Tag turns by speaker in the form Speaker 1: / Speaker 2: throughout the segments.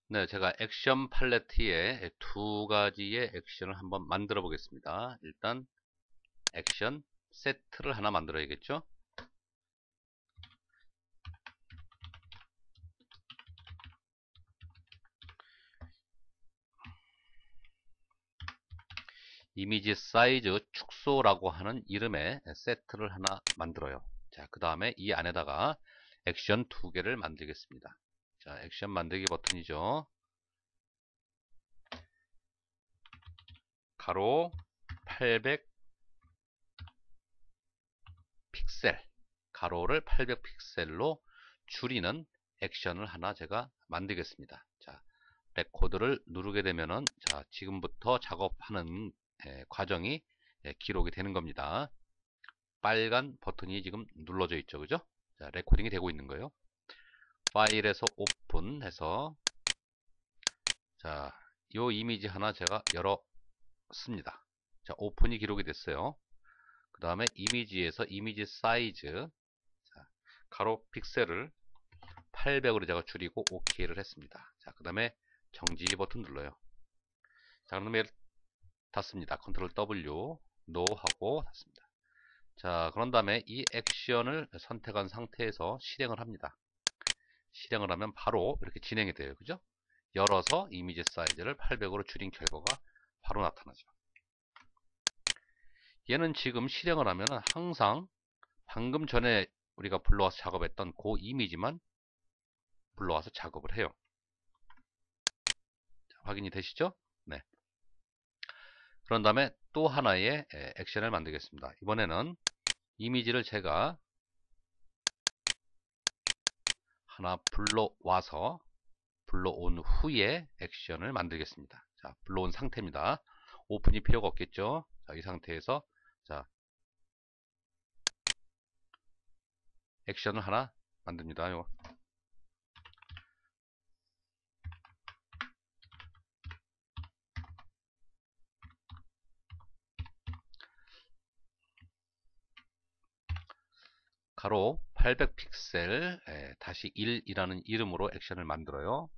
Speaker 1: 네, 제가 액션 팔레트에 두 가지의 액션을 한번 만들어 보겠습니다. 일단 액션 세트를 하나 만들어야겠죠? 이미지 사이즈 축소라고 하는 이름의 세트를 하나 만들어요. 자, 그 다음에 이 안에다가 액션 두 개를 만들겠습니다. 자, 액션 만들기 버튼이죠. 가로 800 픽셀, 가로를 800 픽셀로 줄이는 액션을 하나 제가 만들겠습니다. 자, 레코드를 누르게 되면은 자, 지금부터 작업하는 과정이 기록이 되는 겁니다. 빨간 버튼이 지금 눌러져 있죠, 그죠? 자, 레코딩이 되고 있는 거예요. 파일에서 오픈해서 자, 요 이미지 하나 제가 열었습니다. 자, 오픈이 기록이 됐어요. 그 다음에 이미지에서 이미지 사이즈 자, 가로 픽셀을 800으로 제가 줄이고 OK를 했습니다. 자, 그 다음에 정지 버튼 눌러요. 자, 그러면 닫습니다. 컨트롤 W 노 하고 닫습니다. 자, 그런 다음에 이 액션을 선택한 상태에서 실행을 합니다. 실행을 하면 바로 이렇게 진행이 돼요. 그죠? 열어서 이미지 사이즈를 800으로 줄인 결과가 바로 나타나죠. 얘는 지금 실행을 하면 항상 방금 전에 우리가 불러와서 작업했던 그 이미지만 불러와서 작업을 해요. 자, 확인이 되시죠? 네. 그런 다음에 또 하나의 액션을 만들겠습니다. 이번에는 이미지를 제가 하나 불러온 후에 액션을 만들겠습니다. 자, 불러온 상태입니다. 오픈이 필요가 없겠죠? 자, 이 상태에서 자, 액션을 하나 만듭니다. 요. 가로 800 픽셀 다시 1이라는 이름으로 액션을 만들어요.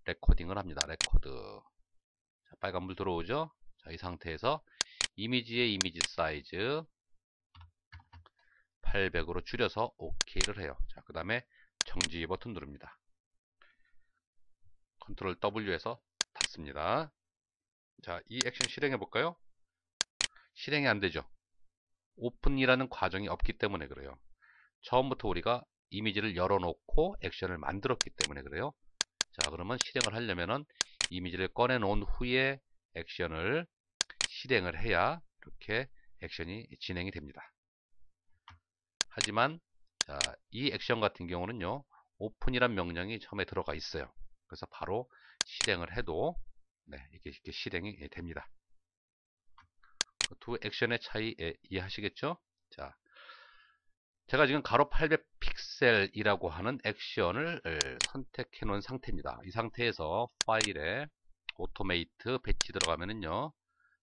Speaker 1: 레코딩을 합니다. 레코드. 자, 빨간불 들어오죠? 자, 이 상태에서 이미지의 이미지 사이즈 800으로 줄여서 OK를 해요. 자, 그 다음에 정지 버튼 누릅니다. 컨트롤 W에서 닫습니다. 자, 이 액션 실행해 볼까요? 실행이 안 되죠. 오픈이라는 과정이 없기 때문에 그래요. 처음부터 우리가 이미지를 열어놓고 액션을 만들었기 때문에 그래요. 자, 그러면 실행을 하려면은 이미지를 꺼내 놓은 후에 액션을 실행을 해야 이렇게 액션이 진행이 됩니다. 하지만 자, 이 액션 같은 경우는요, 오픈이란 명령이 처음에 들어가 있어요. 그래서 바로 실행을 해도 네, 이렇게 실행이 됩니다. 두 액션의 차이 이해하시겠죠? 자, 제가 지금 가로 800 픽셀이라고 하는 액션을 선택해 놓은 상태입니다. 이 상태에서 파일에 오토메이트 배치 들어가면은요,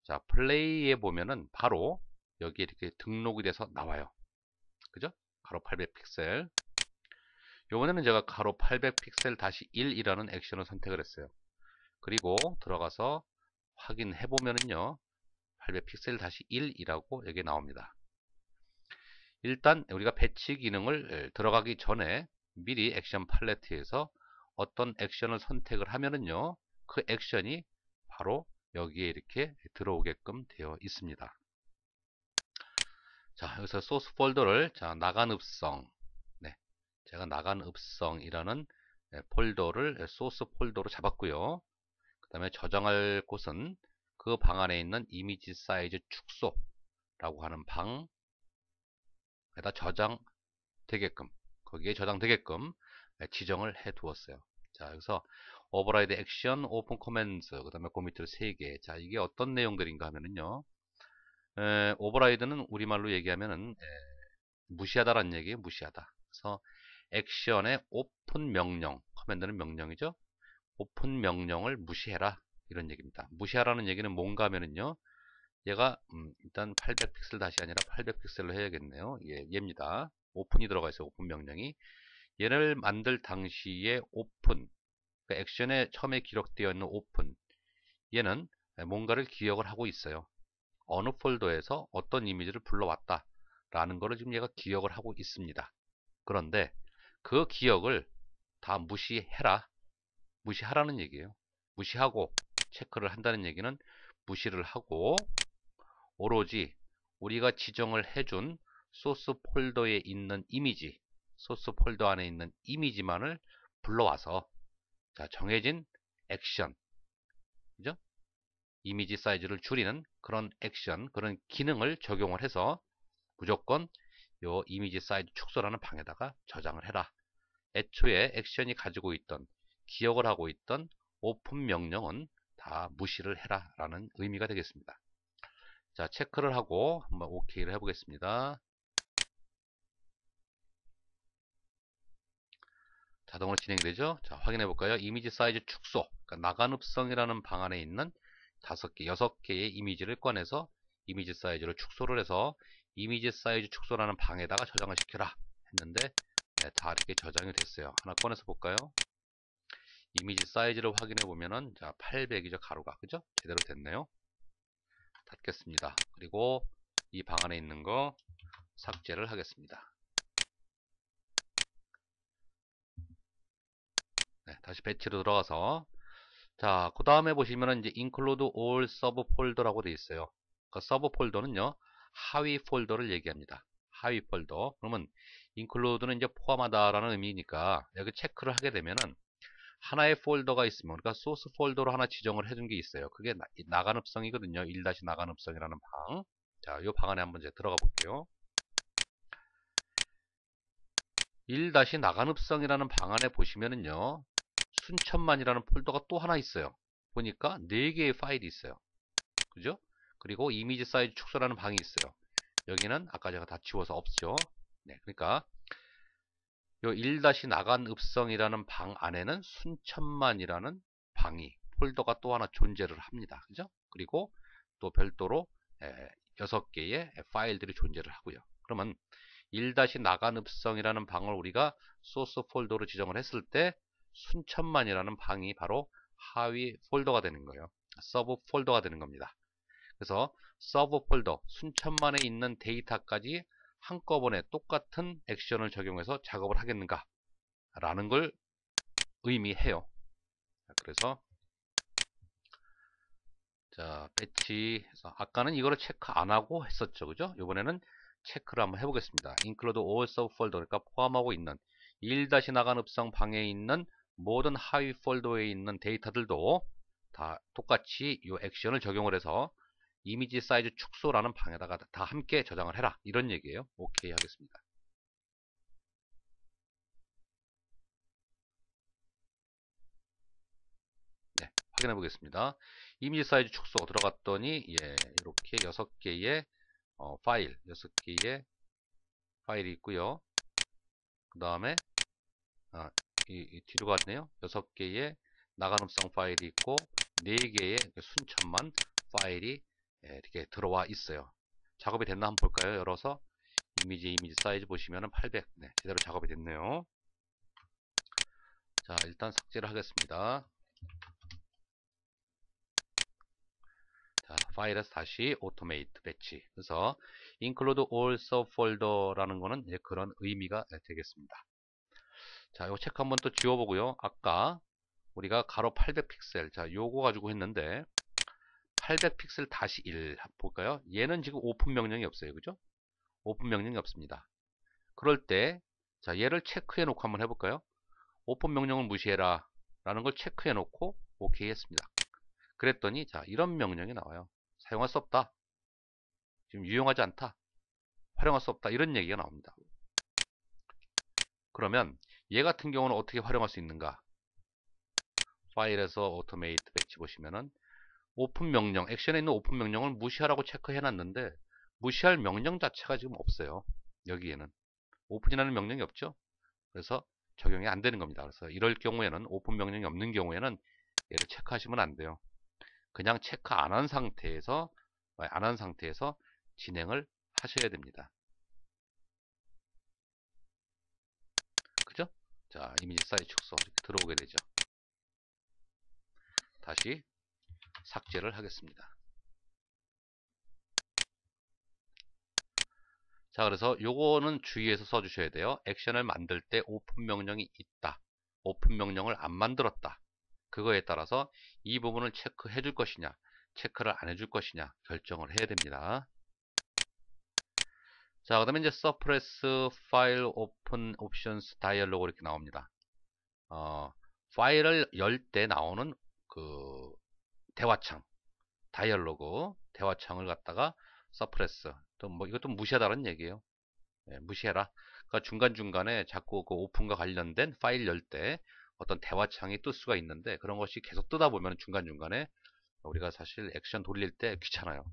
Speaker 1: 자, 플레이에 보면은 바로 여기 이렇게 등록이 돼서 나와요. 그죠? 가로 800 픽셀. 요번에는 제가 가로 800 픽셀 다시 1이라는 액션을 선택을 했어요. 그리고 들어가서 확인해 보면은요, 800 픽셀 다시 1이라고 여기 나옵니다. 일단 우리가 배치 기능을 들어가기 전에 미리 액션 팔레트에서 어떤 액션을 선택을 하면은요, 그 액션이 바로 여기에 이렇게 들어오게끔 되어 있습니다. 자, 여기서 소스 폴더를 자, 나간읍성 네, 제가 나간읍성이라는 폴더를 소스 폴더로 잡았고요. 그 다음에 저장할 곳은 그 방 안에 있는 이미지 사이즈 축소라고 하는 방에다 저장되게끔 거기에 저장되게끔 지정을 해 두었어요. 자, 여기서 오버라이드 액션, 오픈 커맨드, 그 다음에 그 밑으로 3개. 자, 이게 어떤 내용들인가 하면은요, 오버라이드는 우리말로 얘기하면은 무시하다라는 얘기예요. 무시하다. 그래서 액션의 오픈 명령, 커맨드는 명령이죠. 오픈 명령을 무시해라 이런 얘기입니다. 무시하라는 얘기는 뭔가 하면은요, 얘가 일단 800 픽셀 다시 아니라 800 픽셀로 해야겠네요. 예, 얘입니다. 오픈이 들어가 있어요. 오픈 명령이. 얘를 만들 당시에 오픈, 그러니까 액션에 처음에 기록되어 있는 오픈, 얘는 뭔가를 기억을 하고 있어요. 어느 폴더에서 어떤 이미지를 불러왔다 라는 거를 지금 얘가 기억을 하고 있습니다. 그런데 그 기억을 다 무시하라는 얘기예요. 무시하고 체크를 한다는 얘기는 무시를 하고 오로지 우리가 지정을 해준 소스 폴더에 있는 이미지, 소스 폴더 안에 있는 이미지만을 불러와서 자, 정해진 액션, 그죠? 이미지 사이즈를 줄이는 그런 액션, 그런 기능을 적용을 해서 무조건 요 이미지 사이즈 축소라는 방에다가 저장을 해라. 애초에 액션이 가지고 있던, 기억을 하고 있던 오픈 명령은 다 무시를 해라 라는 의미가 되겠습니다. 자, 체크를 하고 한번 OK를 해보겠습니다. 자동으로 진행되죠? 자, 확인해 볼까요? 이미지 사이즈 축소, 그러니까 나간읍성이라는 방 안에 있는 5개, 6개의 이미지를 꺼내서 이미지 사이즈를 축소를 해서 이미지 사이즈 축소라는 방에다가 저장을 시켜라 했는데 네, 다 이렇게 저장이 됐어요. 하나 꺼내서 볼까요? 이미지 사이즈를 확인해 보면은 자, 800이죠, 가로가. 그죠? 제대로 됐네요. 닫겠습니다. 그리고 이 방 안에 있는 거 삭제를 하겠습니다. 네, 다시 배치로 들어가서 자, 그 다음에 보시면은 이제 include all sub folder라고 되어 있어요. 그 서브 폴더는요, 하위 폴더를 얘기합니다. 하위 폴더. 그러면 include는 이제 포함하다라는 의미니까 여기 체크를 하게 되면은 하나의 폴더가 있으면, 그러니까 소스 폴더로 하나 지정을 해둔 게 있어요. 그게 나간읍성이거든요. 1-나간읍성이라는 방. 자, 이 방 안에 한번 이제 들어가 볼게요. 1-나간읍성이라는 방 안에 보시면은요, 순천만이라는 폴더가 또 하나 있어요. 보니까 4개의 파일이 있어요. 그죠? 그리고 이미지 사이즈 축소라는 방이 있어요. 여기는 아까 제가 다 지워서 없죠. 네, 그러니까 요 1-나간읍성이라는 방 안에는 순천만이라는 방이 폴더가 또 하나 존재를 합니다. 그죠? 그리고 또 별도로 6개의 파일들이 존재를 하고요. 그러면 1-나간읍성이라는 방을 우리가 소스 폴더로 지정을 했을 때 순천만이라는 방이 바로 하위 폴더가 되는 거예요. 서브 폴더가 되는 겁니다. 그래서 서브 폴더, 순천만에 있는 데이터까지 한꺼번에 똑같은 액션을 적용해서 작업을 하겠는가 라는 걸 의미해요. 그래서 자, 배치해서 아까는 이거를 체크 안 하고 했었죠. 그죠? 이번에는 체크를 한번 해보겠습니다. include all sub folder, 그러니까 포함하고 있는 1-나간읍성 방에 있는 모든 하위 폴더에 있는 데이터들도 다 똑같이 이 액션을 적용을 해서 이미지 사이즈 축소라는 방에다가 다 함께 저장을 해라. 이런 얘기예요. 오케이 하겠습니다. 네, 확인해 보겠습니다. 이미지 사이즈 축소 들어갔더니 예, 이렇게 6개의 파일, 6개의 파일이 있고요. 그 다음에 뒤로 갔네요. 6개의 나간음성 파일이 있고 4개의 순천만 파일이 이렇게 들어와 있어요. 작업이 됐나 한번 볼까요? 열어서 이미지 사이즈 보시면은 800. 네, 제대로 작업이 됐네요. 자, 일단 삭제를 하겠습니다. 자, 파일에서 다시 automate 배치. 그래서 include all subfolder라는 거는 이제 그런 의미가 되겠습니다. 자, 이거 체크 한번 또 지워보고요. 아까 우리가 가로 800픽셀. 자, 요거 가지고 했는데 800픽셀 다시 1 볼까요? 얘는 지금 오픈 명령이 없어요. 그죠? 오픈 명령이 없습니다. 그럴 때 자, 얘를 체크해 놓고 한번 해볼까요? 오픈 명령을 무시해라 라는 걸 체크해 놓고 오케이 했습니다. 그랬더니 자, 이런 명령이 나와요. 사용할 수 없다. 지금 유용하지 않다. 활용할 수 없다. 이런 얘기가 나옵니다. 그러면 얘 같은 경우는 어떻게 활용할 수 있는가? 파일에서 automate 배치 보시면은 오픈 명령, 액션에 있는 오픈 명령을 무시하라고 체크해 놨는데 무시할 명령 자체가 지금 없어요. 여기에는 오픈이라는 명령이 없죠. 그래서 적용이 안 되는 겁니다. 그래서 이럴 경우에는 오픈 명령이 없는 경우에는 얘를 체크하시면 안 돼요. 그냥 체크 안 한 상태에서 진행을 하셔야 됩니다. 그죠? 자, 이미지 사이즈 축소 이렇게 들어오게 되죠. 다시 삭제를 하겠습니다. 자, 그래서 요거는 주의해서 써주셔야 돼요. 액션을 만들 때 오픈 명령이 있다, 오픈 명령을 안 만들었다, 그거에 따라서 이 부분을 체크해 줄 것이냐, 체크를 안 해줄 것이냐 결정을 해야 됩니다. 자, 그 다음에 이제 서프레스 파일 오픈 옵션스 다이얼로그 이렇게 나옵니다. 파일을 열 때 나오는 그 대화창, 다이얼로그 대화창을 갖다가 서프레스, 또 뭐 이것도 무시하다는 얘기예요. 예, 무시해라. 그러니까 중간중간에 자꾸 그 오픈과 관련된 파일 열 때 어떤 대화창이 뜰 수가 있는데, 그런 것이 계속 뜨다 보면 중간중간에 우리가 사실 액션 돌릴 때 귀찮아요.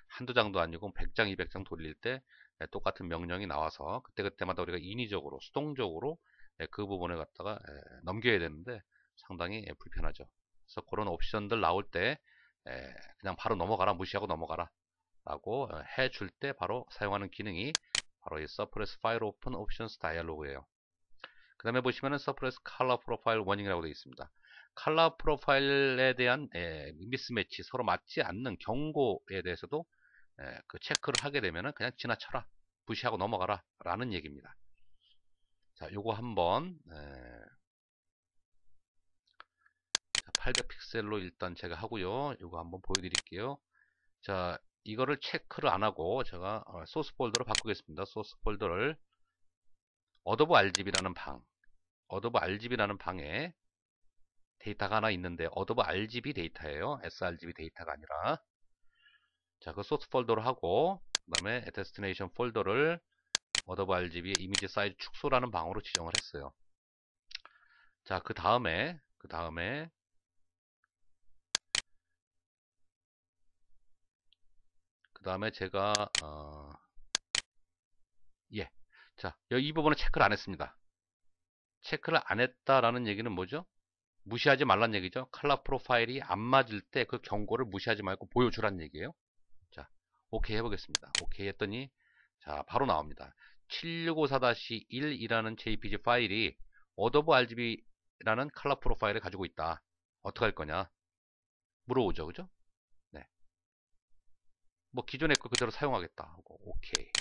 Speaker 1: 한두 장도 아니고 100장, 200장 돌릴 때 똑같은 명령이 나와서 그때그때마다 우리가 인위적으로, 수동적으로 그 부분을 갖다가 넘겨야 되는데 상당히 불편하죠. 그래서 그런 옵션들 나올 때 그냥 바로 넘어가라, 무시하고 넘어가라 라고 해줄 때 바로 사용하는 기능이 바로 이 Suppress File Open Options 다이얼로그예요. 그 다음에 보시면은 Suppress Color Profile Warning이라고 되어 있습니다. 컬러 프로파일에 대한 미스매치, 서로 맞지 않는 경고에 대해서도 그 체크를 하게 되면은 그냥 지나쳐라, 무시하고 넘어가라 라는 얘기입니다. 자, 요거 한번 800픽셀로 일단 제가 하고요. 요거 한번 보여드릴게요. 자, 이거를 체크를 안 하고 제가 소스 폴더로 바꾸겠습니다. 소스 폴더를 어도브 RGB라는 어도브 RGB라는 방에 데이터가 하나 있는데, 어도브 RGB 데이터예요. sRGB 데이터가 아니라. 자, 그 소스 폴더로 하고, 그 다음에 데스티네이션 폴더를 어도브 RGB의 이미지 사이즈 축소라는 방으로 지정을 했어요. 자, 그 다음에 제가 자, 이 부분은 체크를 안 했습니다. 체크를 안 했다라는 얘기는 뭐죠? 무시하지 말란 얘기죠. 컬러 프로파일이 안 맞을 때 그 경고를 무시하지 말고 보여주란 얘기예요. 자, 오케이 해보겠습니다. 오케이 했더니 자, 바로 나옵니다. 7654-1이라는 JPG 파일이 어도브 RGB라는 컬러 프로파일을 가지고 있다. 어떻게 할 거냐 물어오죠. 그죠? 네. 뭐 기존의 거 그대로 사용하겠다 하고 오케이.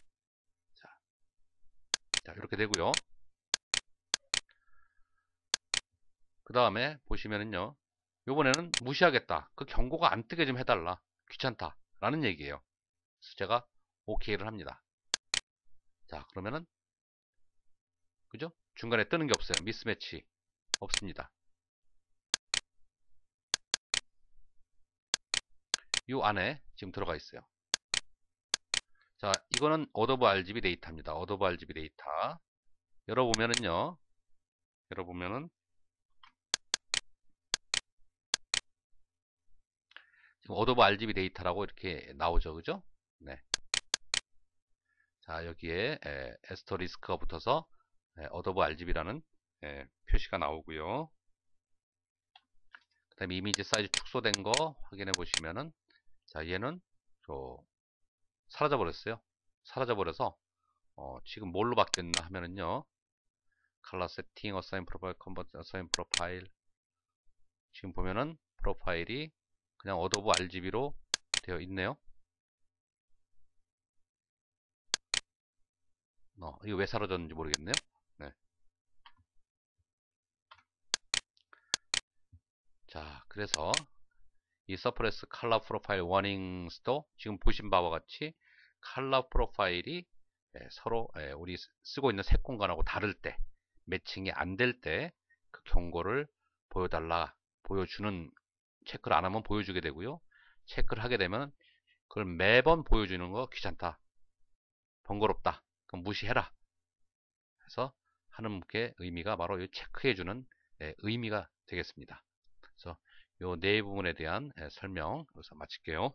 Speaker 1: 자, 이렇게 되고요. 그 다음에 보시면은요, 요번에는 무시하겠다, 그 경고가 안 뜨게 좀 해달라, 귀찮다 라는 얘기예요. 그래서 제가 오케이를 합니다. 자, 그러면은 그죠? 중간에 뜨는 게 없어요. 미스매치 없습니다. 요 안에 지금 들어가 있어요. 자, 이거는 어도브 RGB 데이터입니다. 어도브 RGB 데이터 열어보면은요, 지금 어도브 RGB 데이터라고 이렇게 나오죠. 그죠? 네. 자, 여기에 에스터리스크가 붙어서 어도브 RGB라는 표시가 나오고요. 그 다음에 이미지 사이즈 축소된 거 확인해 보시면은, 자, 얘는 사라져 버렸어요. 사라져 버려서 지금 뭘로 바뀌었나 하면은요, 컬러 세팅, 어사인 프로파일, 컨버트, 어사인 프로파일, 지금 보면은 프로파일이 그냥 어도브 RGB로 되어 있네요. 이거 왜 사라졌는지 모르겠네요. 네. 자, 그래서 이 서프레스 컬러 프로파일 워닝스도 지금 보신 바와 같이 컬러 프로파일이 서로 우리 쓰고 있는 색 공간하고 다를 때, 매칭이 안 될 때 그 경고를 보여달라, 보여주는, 체크를 안 하면 보여주게 되고요. 체크를 하게 되면 그걸 매번 보여주는 거 귀찮다, 번거롭다, 그럼 무시해라 해서 하는 게 의미가 바로 이 체크해주는 의미가 되겠습니다. 그래서 이 네 부분에 대한 설명 여기서 마칠게요.